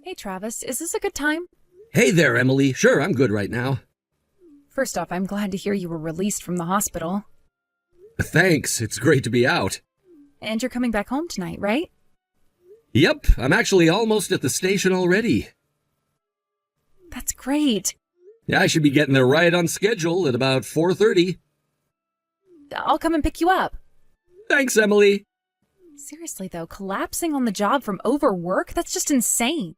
Hey Travis, is this a good time? Hey there, Emily. Sure, I'm good right now. First off, I'm glad to hear you were released from the hospital. Thanks, it's great to be out. And you're coming back home tonight, right? Yep, I'm actually almost at the station already. That's great. Yeah, I should be getting there right on schedule at about 4:30. I'll come and pick you up. Thanks, Emily. Seriously though, collapsing on the job from overwork? That's just insane.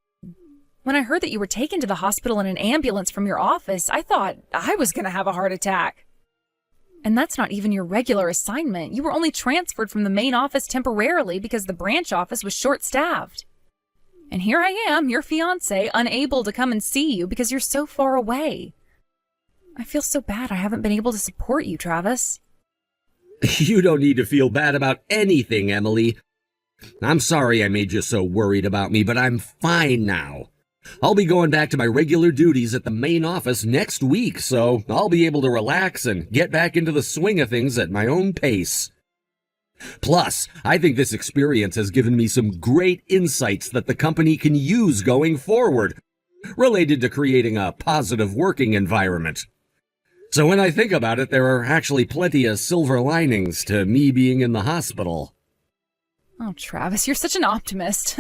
When I heard that you were taken to the hospital in an ambulance from your office, I thought I was gonna have a heart attack. And that's not even your regular assignment. You were only transferred from the main office temporarily because the branch office was short-staffed. And here I am, your fiancé, unable to come and see you because you're so far away. I feel so bad I haven't been able to support you, Travis. You don't need to feel bad about anything, Emily. I'm sorry I made you so worried about me, but I'm fine now. I'll be going back to my regular duties at the main office next week, so I'll be able to relax and get back into the swing of things at my own pace. Plus, I think this experience has given me some great insights that the company can use going forward, related to creating a positive working environment. So when I think about it, there are actually plenty of silver linings to me being in the hospital. Oh, Travis, you're such an optimist.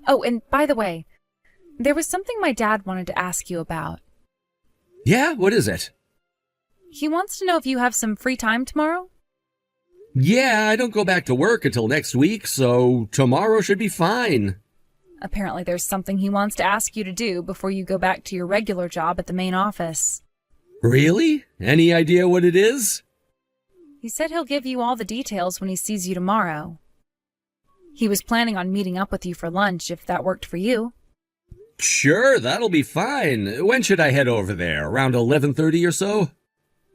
Oh, and by the way, there was something my dad wanted to ask you about. Yeah, what is it? He wants to know if you have some free time tomorrow? Yeah, I don't go back to work until next week, so tomorrow should be fine. Apparently there's something he wants to ask you to do before you go back to your regular job at the main office. Really? Any idea what it is? He said he'll give you all the details when he sees you tomorrow. He was planning on meeting up with you for lunch if that worked for you. Sure, that'll be fine. When should I head over there? Around 11:30 or so?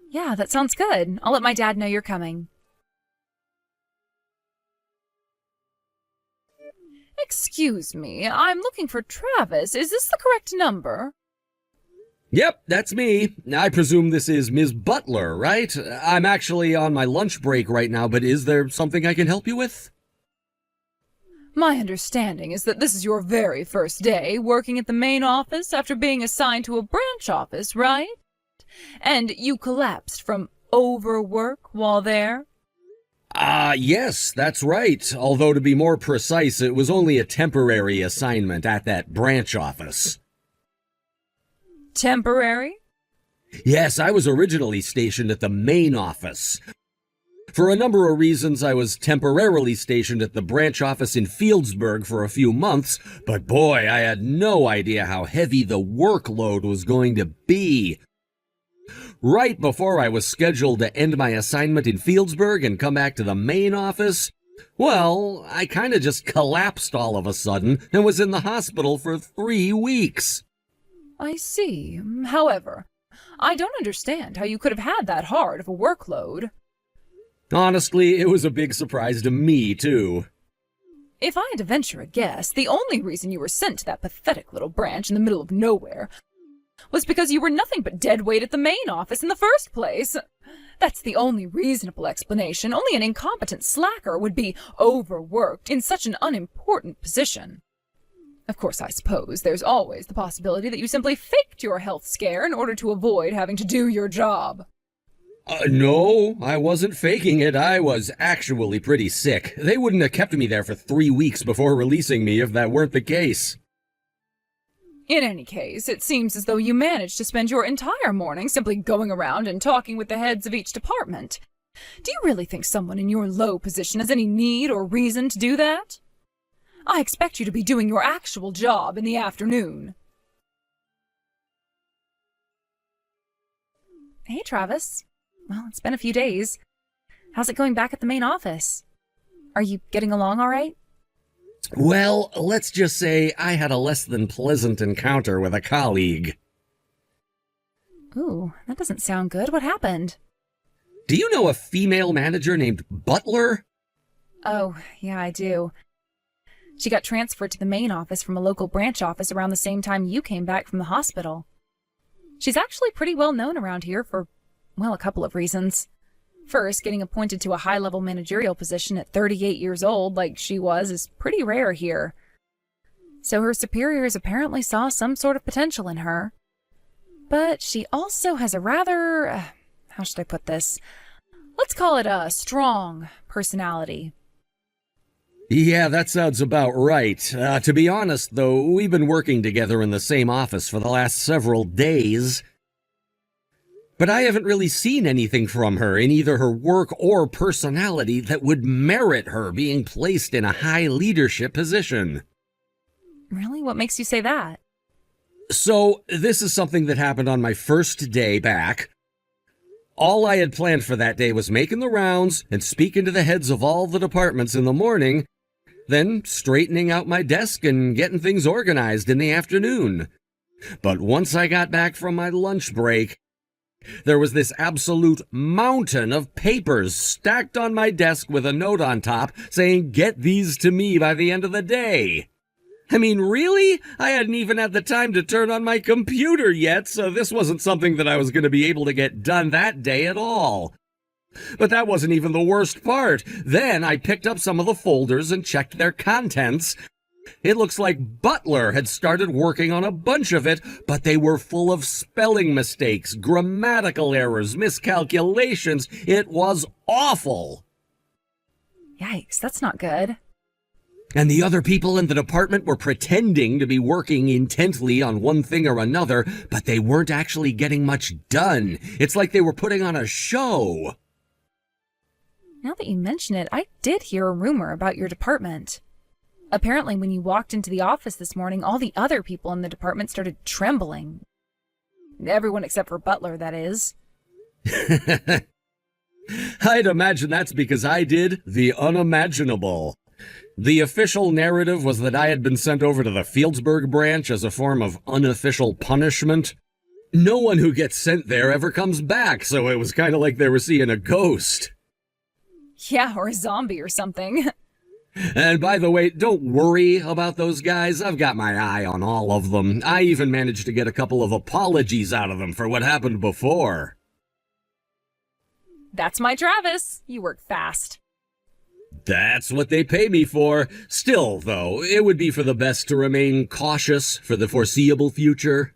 Yeah, that sounds good. I'll let my dad know you're coming. Excuse me, I'm looking for Travis. Is this the correct number? Yep, that's me. I presume this is Ms. Butler, right? I'm actually on my lunch break right now, but is there something I can help you with? My understanding is that this is your very first day working at the main office after being assigned to a branch office, right? And you collapsed from overwork while there? Yes, that's right. Although to be more precise, it was only a temporary assignment at that branch office. Temporary? Yes, I was originally stationed at the main office. For a number of reasons, I was temporarily stationed at the branch office in Fieldsburg for a few months, but boy, I had no idea how heavy the workload was going to be. Right before I was scheduled to end my assignment in Fieldsburg and come back to the main office, well, I kind of just collapsed all of a sudden and was in the hospital for 3 weeks. I see. However, I don't understand how you could have had that hard of a workload. Honestly, it was a big surprise to me, too. If I had to venture a guess, the only reason you were sent to that pathetic little branch in the middle of nowhere was because you were nothing but dead weight at the main office in the first place. That's the only reasonable explanation. Only an incompetent slacker would be overworked in such an unimportant position. Of course, I suppose there's always the possibility that you simply faked your health scare in order to avoid having to do your job. No, I wasn't faking it. I was actually pretty sick. They wouldn't have kept me there for 3 weeks before releasing me if that weren't the case. In any case, it seems as though you managed to spend your entire morning simply going around and talking with the heads of each department. Do you really think someone in your low position has any need or reason to do that? I expect you to be doing your actual job in the afternoon. Hey, Travis. Well, it's been a few days. How's it going back at the main office? Are you getting along all right? Well, let's just say I had a less than pleasant encounter with a colleague. Ooh, that doesn't sound good. What happened? Do you know a female manager named Butler? Oh, yeah, I do. She got transferred to the main office from a local branch office around the same time you came back from the hospital. She's actually pretty well known around here for, well, a couple of reasons. First, getting appointed to a high-level managerial position at 38 years old like she was is pretty rare here. so her superiors apparently saw some sort of potential in her. But she also has a rather, how should I put this? Let's call it a strong personality. Yeah, that sounds about right. To be honest, though, we've been working together in the same office for the last several days. But I haven't really seen anything from her in either her work or personality that would merit her being placed in a high leadership position. Really? What makes you say that? So, this is something that happened on my first day back. All I had planned for that day was making the rounds and speaking to the heads of all the departments in the morning, then straightening out my desk and getting things organized in the afternoon. But once I got back from my lunch break, there was this absolute mountain of papers stacked on my desk with a note on top saying, "Get these to me by the end of the day." I mean, really? I hadn't even had the time to turn on my computer yet, so this wasn't something that I was going to be able to get done that day at all. But that wasn't even the worst part. Then I picked up some of the folders and checked their contents. It looks like Butler had started working on a bunch of it, but they were full of spelling mistakes, grammatical errors, miscalculations. It was awful. Yikes, that's not good. And the other people in the department were pretending to be working intently on one thing or another, but they weren't actually getting much done. It's like they were putting on a show. Now that you mention it, I did hear a rumor about your department. Apparently, when you walked into the office this morning, all the other people in the department started trembling. Everyone except for Butler, that is. I'd imagine that's because I did the unimaginable. The official narrative was that I had been sent over to the Fieldsburg branch as a form of unofficial punishment. No one who gets sent there ever comes back, so it was kind of like they were seeing a ghost. Yeah, or a zombie or something. And by the way, don't worry about those guys. I've got my eye on all of them. I even managed to get a couple of apologies out of them for what happened before. That's my Travis. You work fast. That's what they pay me for. Still, though, it would be for the best to remain cautious for the foreseeable future.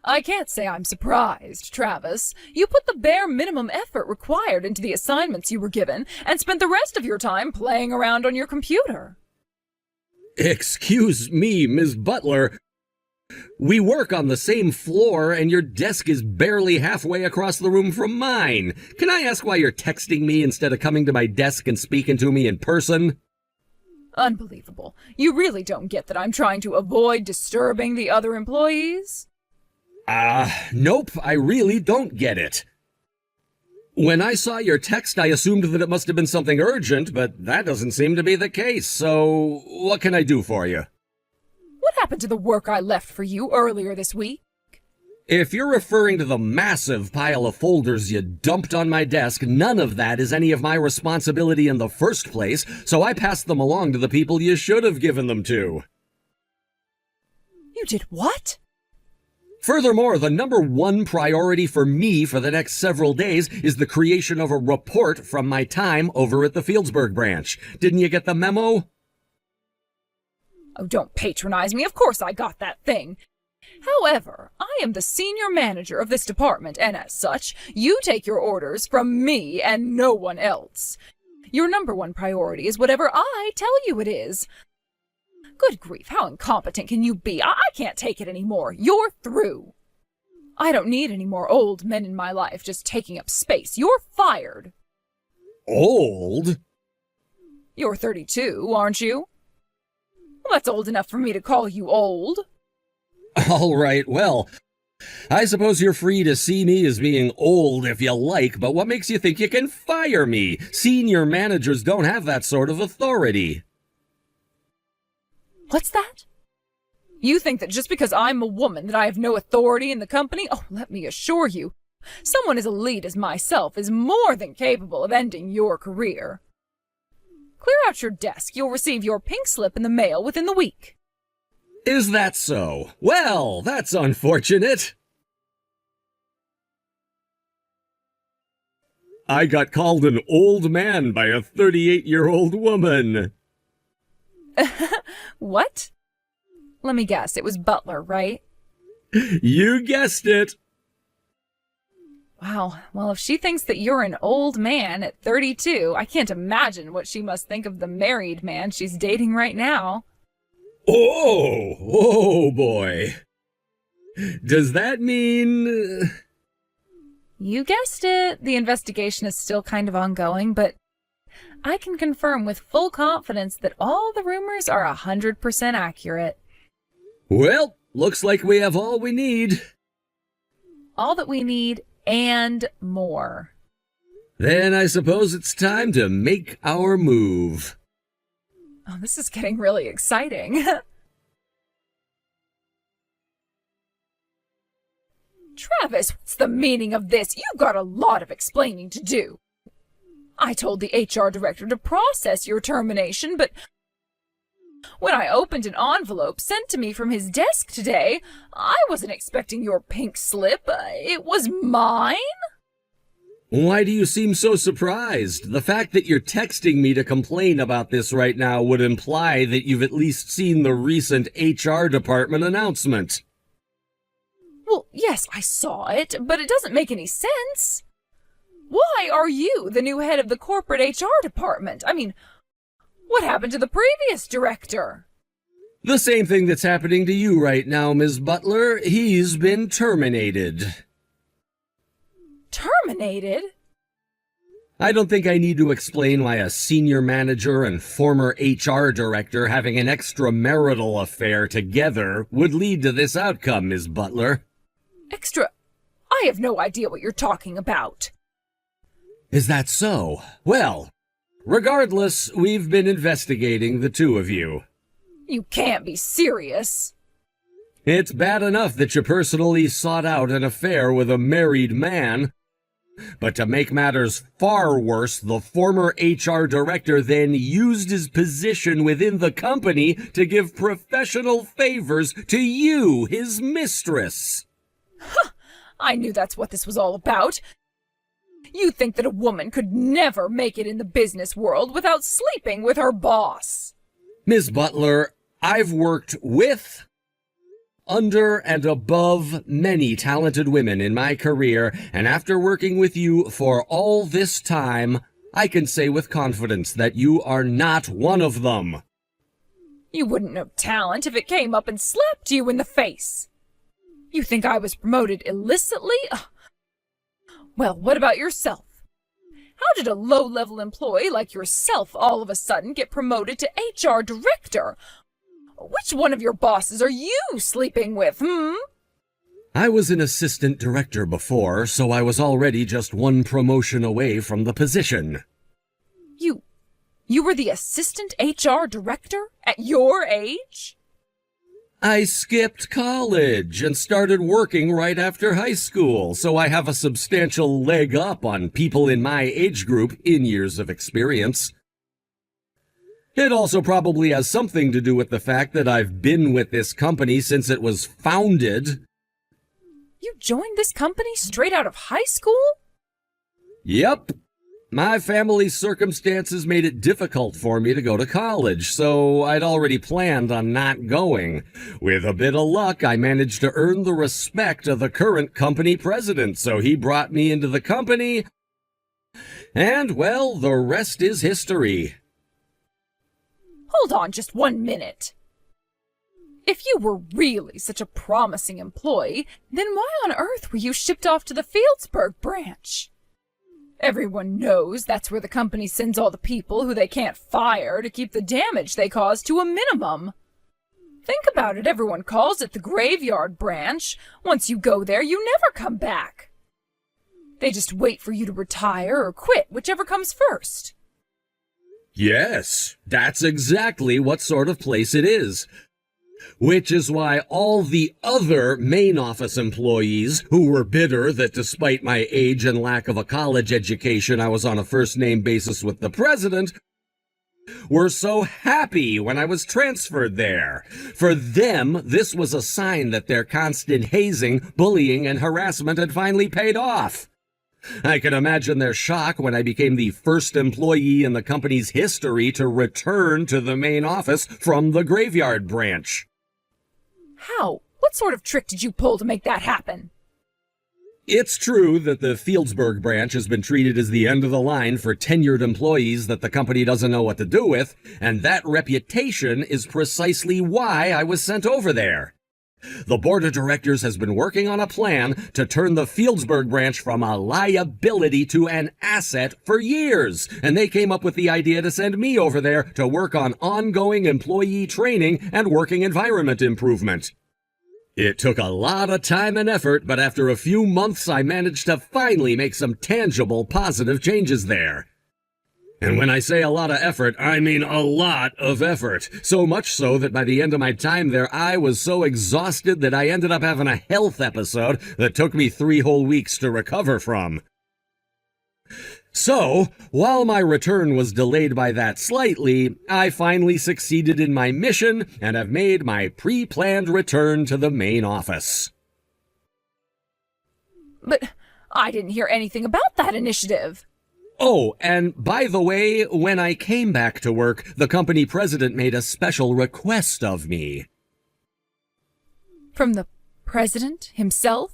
I can't say I'm surprised, Travis. You put the bare minimum effort required into the assignments you were given and spent the rest of your time playing around on your computer. Excuse me, Ms. Butler. We work on the same floor, and your desk is barely halfway across the room from mine. Can I ask why you're texting me instead of coming to my desk and speaking to me in person? Unbelievable. You really don't get that I'm trying to avoid disturbing the other employees? Nope, I really don't get it. When I saw your text, I assumed that it must have been something urgent, but that doesn't seem to be the case, so what can I do for you? What happened to the work I left for you earlier this week? If you're referring to the massive pile of folders you dumped on my desk, none of that is any of my responsibility in the first place, so I passed them along to the people you should have given them to. You did what? Furthermore, the number one priority for me for the next several days is the creation of a report from my time over at the Fieldsburg branch. Didn't you get the memo? Oh, don't patronize me. Of course I got that thing. However, I am the senior manager of this department, and as such, you take your orders from me and no one else. Your number one priority is whatever I tell you it is. Good grief, how incompetent can you be? I can't take it anymore. You're through. I don't need any more old men in my life just taking up space. You're fired. Old? You're 32, aren't you? Well, that's old enough for me to call you old. All right, well, I suppose you're free to see me as being old if you like, but what makes you think you can fire me? Senior managers don't have that sort of authority. What's that? You think that just because I'm a woman that I have no authority in the company? Oh, let me assure you, someone as elite as myself is more than capable of ending your career. Clear out your desk. You'll receive your pink slip in the mail within the week. Is that so? Well, that's unfortunate. I got called an old man by a 38-year-old woman. What? Let me guess, it was Butler, right? You guessed it. Wow, well, if she thinks that you're an old man at 32, I can't imagine what she must think of the married man she's dating right now. Oh boy. Does that mean... You guessed it. The investigation is still kind of ongoing, but I can confirm with full confidence that all the rumors are 100% accurate. Well, looks like we have all we need. All that we need and more. Then I suppose it's time to make our move. Oh, this is getting really exciting. Travis, what's the meaning of this? You've got a lot of explaining to do. I told the HR director to process your termination, but when I opened an envelope sent to me from his desk today, I wasn't expecting your pink slip. It was mine? Why do you seem so surprised? The fact that you're texting me to complain about this right now would imply that you've at least seen the recent HR department announcement. Well, yes, I saw it, but it doesn't make any sense. Why are you the new head of the corporate HR department? I mean, what happened to the previous director? The same thing that's happening to you right now, Ms. Butler. He's been terminated. Terminated? I don't think I need to explain why a senior manager and former HR director having an extramarital affair together would lead to this outcome, Ms. Butler. Extra? I have no idea what you're talking about. Is that so? Well, regardless, we've been investigating the two of you. You can't be serious. It's bad enough that you personally sought out an affair with a married man, but to make matters far worse, the former HR director then used his position within the company to give professional favors to you, his mistress. I knew that's what this was all about. You think that a woman could never make it in the business world without sleeping with her boss. Ms. Butler, I've worked with, under, and above many talented women in my career, and after working with you for all this time, I can say with confidence that you are not one of them. You wouldn't know talent if it came up and slapped you in the face. You think I was promoted illicitly? Well, what about yourself? How did a low-level employee like yourself all of a sudden get promoted to HR director? Which one of your bosses are you sleeping with, I was an assistant director before, so I was already just one promotion away from the position. You were the assistant HR director at your age? I skipped college and started working right after high school, so I have a substantial leg up on people in my age group in years of experience. It also probably has something to do with the fact that I've been with this company since it was founded. You joined this company straight out of high school? Yep. My family's circumstances made it difficult for me to go to college, so I'd already planned on not going. With a bit of luck, I managed to earn the respect of the current company president, so he brought me into the company, and, well, the rest is history. Hold on just 1 minute. If you were really such a promising employee, then why on earth were you shipped off to the Fieldsburg branch? Everyone knows that's where the company sends all the people who they can't fire to keep the damage they cause to a minimum. Think about it, everyone calls it the graveyard branch. Once you go there, you never come back. They just wait for you to retire or quit, whichever comes first. Yes, that's exactly what sort of place it is. Which is why all the other main office employees who were bitter that despite my age and lack of a college education, I was on a first-name basis with the president, were so happy when I was transferred there. For them, this was a sign that their constant hazing, bullying, and harassment had finally paid off. I can imagine their shock when I became the first employee in the company's history to return to the main office from the graveyard branch. How? What sort of trick did you pull to make that happen? It's true that the Fieldsburg branch has been treated as the end of the line for tenured employees that the company doesn't know what to do with, and that reputation is precisely why I was sent over there. The board of directors has been working on a plan to turn the Fieldsburg branch from a liability to an asset for years, and they came up with the idea to send me over there to work on ongoing employee training and working environment improvement. It took a lot of time and effort, but after a few months I managed to finally make some tangible positive changes there. And when I say a lot of effort, I mean a lot of effort. So much so that by the end of my time there, I was so exhausted that I ended up having a health episode that took me 3 whole weeks to recover from. So, while my return was delayed by that slightly, I finally succeeded in my mission and have made my pre-planned return to the main office. But I didn't hear anything about that initiative. Oh, and by the way, when I came back to work, the company president made a special request of me. From the president himself?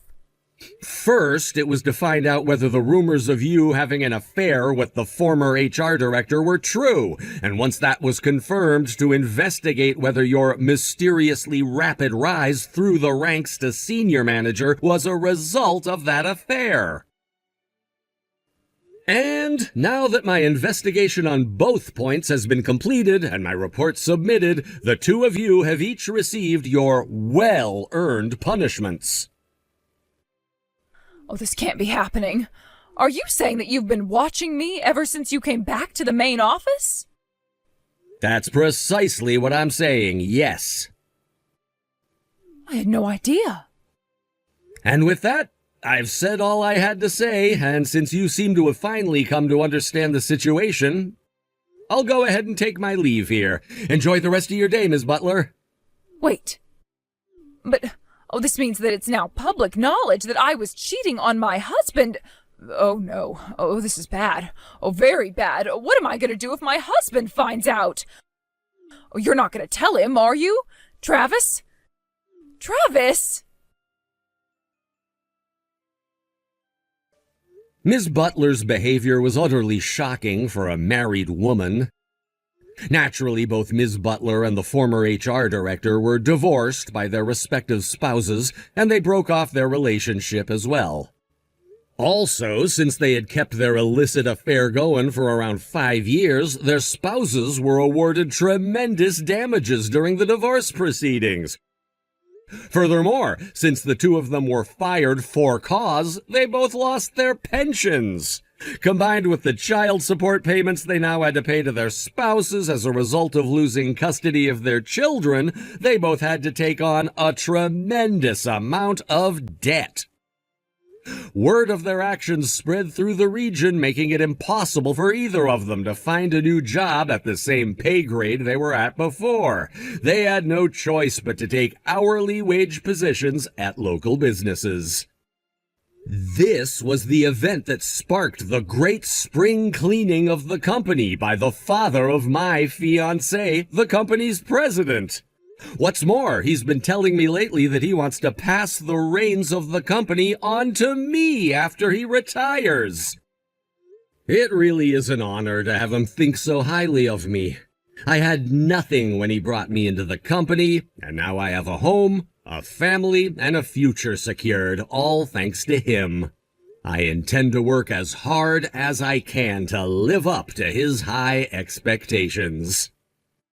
First, it was to find out whether the rumors of you having an affair with the former HR director were true, and once that was confirmed, to investigate whether your mysteriously rapid rise through the ranks to senior manager was a result of that affair. And now that my investigation on both points has been completed and my report submitted, the 2 of you have each received your well-earned punishments. Oh, this can't be happening. Are you saying that you've been watching me ever since you came back to the main office? That's precisely what I'm saying, yes. I had no idea. And with that, I've said all I had to say, and since you seem to have finally come to understand the situation, I'll go ahead and take my leave here. Enjoy the rest of your day, Ms. Butler. Wait. But, this means that it's now public knowledge that I was cheating on my husband. Oh, no. Oh, this is bad. Oh, very bad. What am I going to do if my husband finds out? Oh, you're not going to tell him, are you? Travis? Travis? Ms. Butler's behavior was utterly shocking for a married woman. Naturally, both Ms. Butler and the former HR director were divorced by their respective spouses, and they broke off their relationship as well. Also, since they had kept their illicit affair going for around 5 years, their spouses were awarded tremendous damages during the divorce proceedings. Furthermore, since the 2 of them were fired for cause, they both lost their pensions. Combined with the child support payments they now had to pay to their spouses as a result of losing custody of their children, they both had to take on a tremendous amount of debt. Word of their actions spread through the region, making it impossible for either of them to find a new job at the same pay grade they were at before. They had no choice but to take hourly wage positions at local businesses. This was the event that sparked the great spring cleaning of the company by the father of my fiancée, the company's president. What's more, he's been telling me lately that he wants to pass the reins of the company on to me after he retires. It really is an honor to have him think so highly of me. I had nothing when he brought me into the company, and now I have a home, a family, and a future secured, all thanks to him. I intend to work as hard as I can to live up to his high expectations.